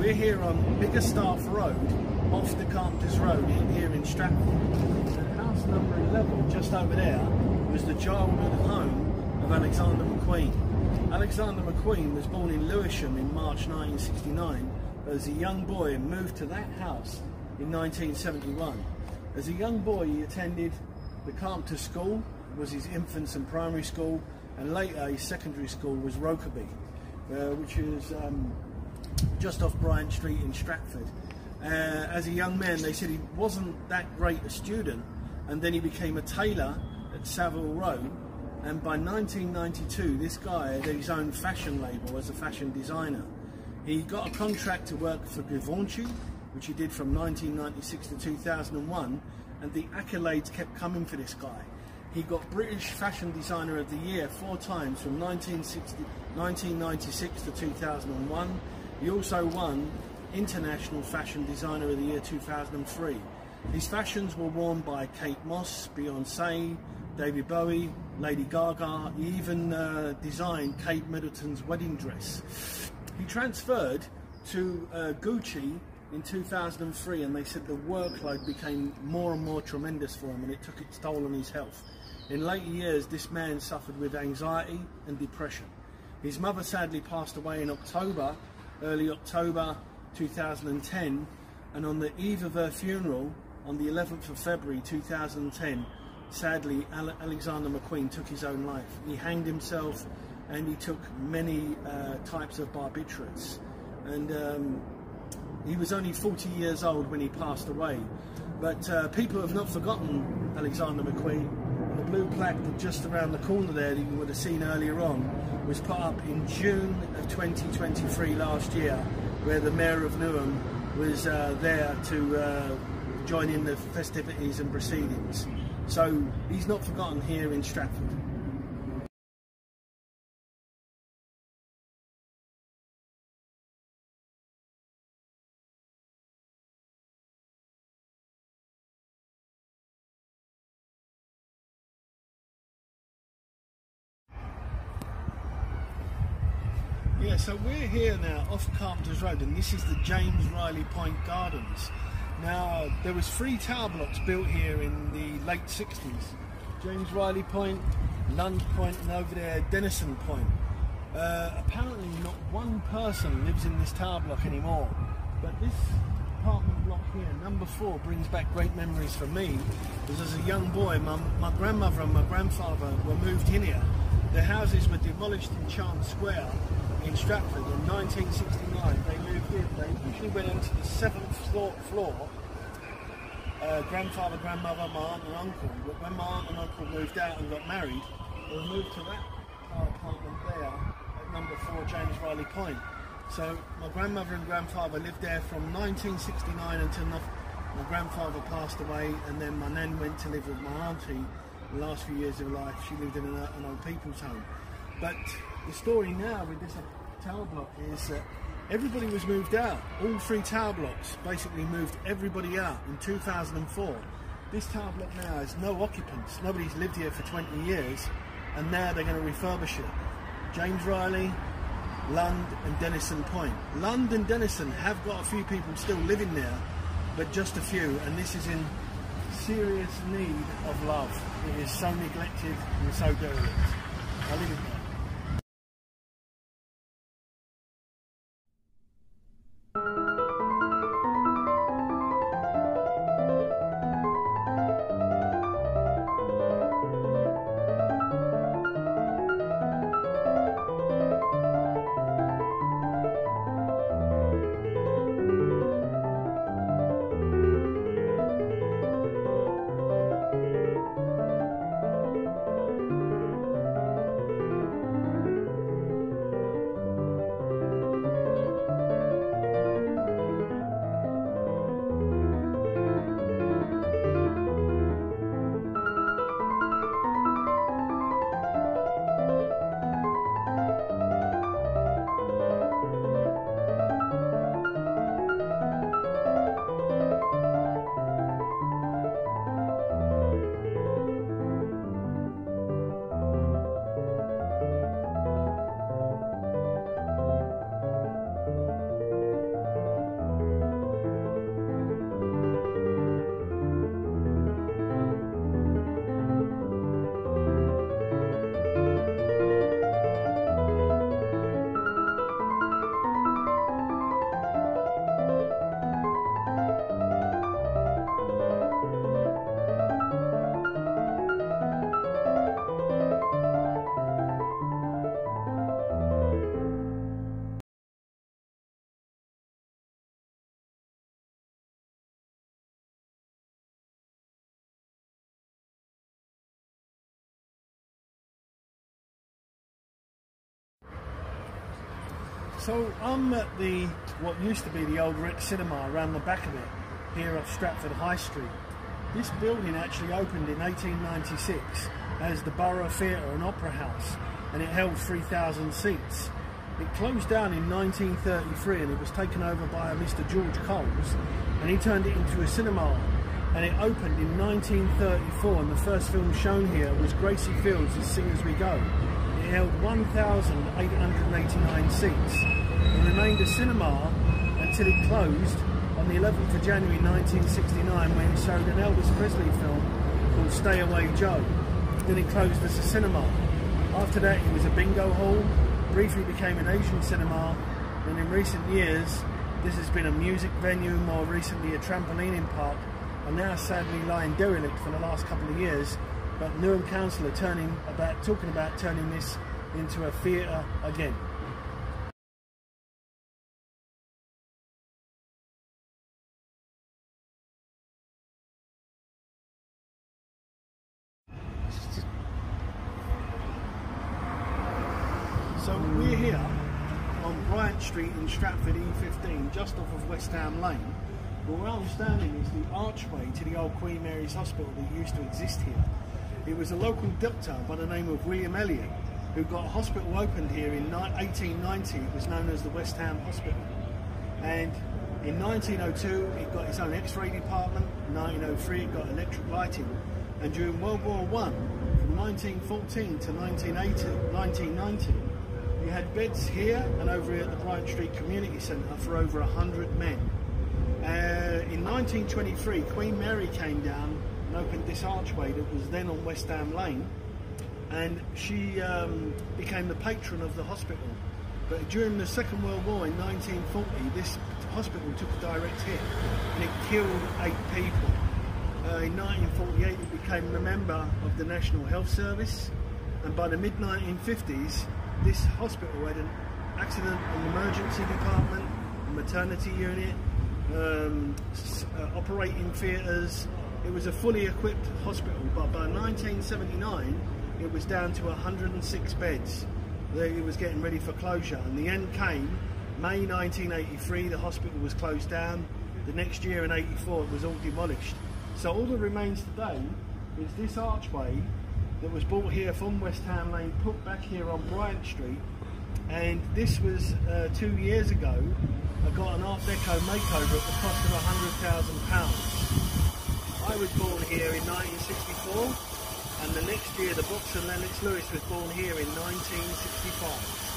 We're here on Biggerstaff Road, off the Carpenters Road here in Stratford. And house number 11, just over there, was the childhood home of Alexander McQueen. Alexander McQueen was born in Lewisham in March 1969. As a young boy, moved to that house in 1971. As a young boy, he attended the Carpenter School, was his infants and primary school, and later his secondary school was Rokeby, which is just off Bryant Street in Stratford. As a young man, they said he wasn't that great a student, and then he became a tailor at Savile Row, and by 1992 this guy had his own fashion label as a fashion designer. He got a contract to work for Givenchy, which he did from 1996 to 2001, and the accolades kept coming for this guy. He got British Fashion Designer of the Year 4 times from 1996 to 2001. He also won International Fashion Designer of the Year 2003. His fashions were worn by Kate Moss, Beyonce, David Bowie, Lady Gaga. He even designed Kate Middleton's wedding dress. He transferred to Gucci in 2003, and they said the workload became more and more tremendous for him, and it took its toll on his health. In later years, this man suffered with anxiety and depression. His mother sadly passed away in October, early October 2010, and on the eve of her funeral, on the 11th of February 2010, sadly Alexander McQueen took his own life. He hanged himself, and he took many types of barbiturates, and he was only 40 years old when he passed away. But people have not forgotten Alexander McQueen. And the blue plaque just around the corner there that you would have seen earlier on was put up in June of 2023 last year, where the Mayor of Newham was there to join in the festivities and proceedings. So he's not forgotten here in Stratford. Yeah, so we're here now off Carpenters Road, and this is the James Riley Point Gardens. Now, there was 3 tower blocks built here in the late 60s. James Riley Point, Lund Point, and over there, Denison Point. Apparently not one person lives in this tower block anymore, but this apartment block here, number 4, brings back great memories for me, because as a young boy, my grandmother and my grandfather were moved in here. Their houses were demolished in Chance Square in Stratford in 1969. They moved in. They usually went into the 7th floor. Grandfather, grandmother, my aunt and uncle. But when my aunt and uncle moved out and got married, they moved to that apartment there at number 4 James Riley Point. So my grandmother and grandfather lived there from 1969 until my grandfather passed away, and then my nan went to live with my auntie. The last few years of life, she lived in an old people's home. But the story now with this tower block is that everybody was moved out. All 3 tower blocks basically moved everybody out in 2004. This tower block now has no occupants. Nobody's lived here for 20 years, and now they're going to refurbish it. James Riley, Lund and Denison Point. Lund and Denison have got a few people still living there, but just a few, and this is in serious need of love. It is so neglected and so derelict. I'll leave it there. So I'm at what used to be the old Rex Cinema around the back of it, here off Stratford High Street. This building actually opened in 1896 as the Borough Theatre and Opera House, and it held 3,000 seats. It closed down in 1933 and it was taken over by a Mr. George Coles, and he turned it into a cinema, and it opened in 1934, and the first film shown here was Gracie Fields' Sing As We Go. It held 1,889 seats and remained a cinema until it closed on the 11th of January 1969 when it showed an Elvis Presley film called Stay Away Joe. Then it closed as a cinema. After that it was a bingo hall, briefly became an Asian cinema, and in recent years this has been a music venue, more recently a trampolining park, and now sadly lying derelict for the last couple of years. But Newham Council are talking about turning this into a theatre again. So we're here on Bryant Street in Stratford E15, just off of West Ham Lane. But where I'm standing is the archway to the old Queen Mary's Hospital that used to exist here. It was a local doctor by the name of William Elliot who got a hospital opened here in 1890. It was known as the West Ham Hospital. And in 1902 it got its own X-ray department. In 1903 it got electric lighting. And during World War I, from 1914 to 1990, you had beds here and over here at the Bryant Street Community Centre for over 100 men. In 1923, Queen Mary came down and opened this archway that was then on West Ham Lane, and she became the patron of the hospital. But during the Second World War in 1940, this hospital took a direct hit and it killed 8 people. In 1948, it became a member of the National Health Service, and by the mid-1950s, this hospital had an accident and emergency department, a maternity unit, operating theatres. It was a fully equipped hospital, but by 1979 it was down to 106 beds. It was getting ready for closure, and the end came May 1983. The hospital was closed down. The next year in 84 it was all demolished. So all that remains today is this archway that was bought here from West Ham Lane, put back here on Bryant Street, and this was 2 years ago. I got an Art Deco makeover at the cost of £100,000. I was born here in 1964, and the next year the boxer Lennox Lewis was born here in 1965.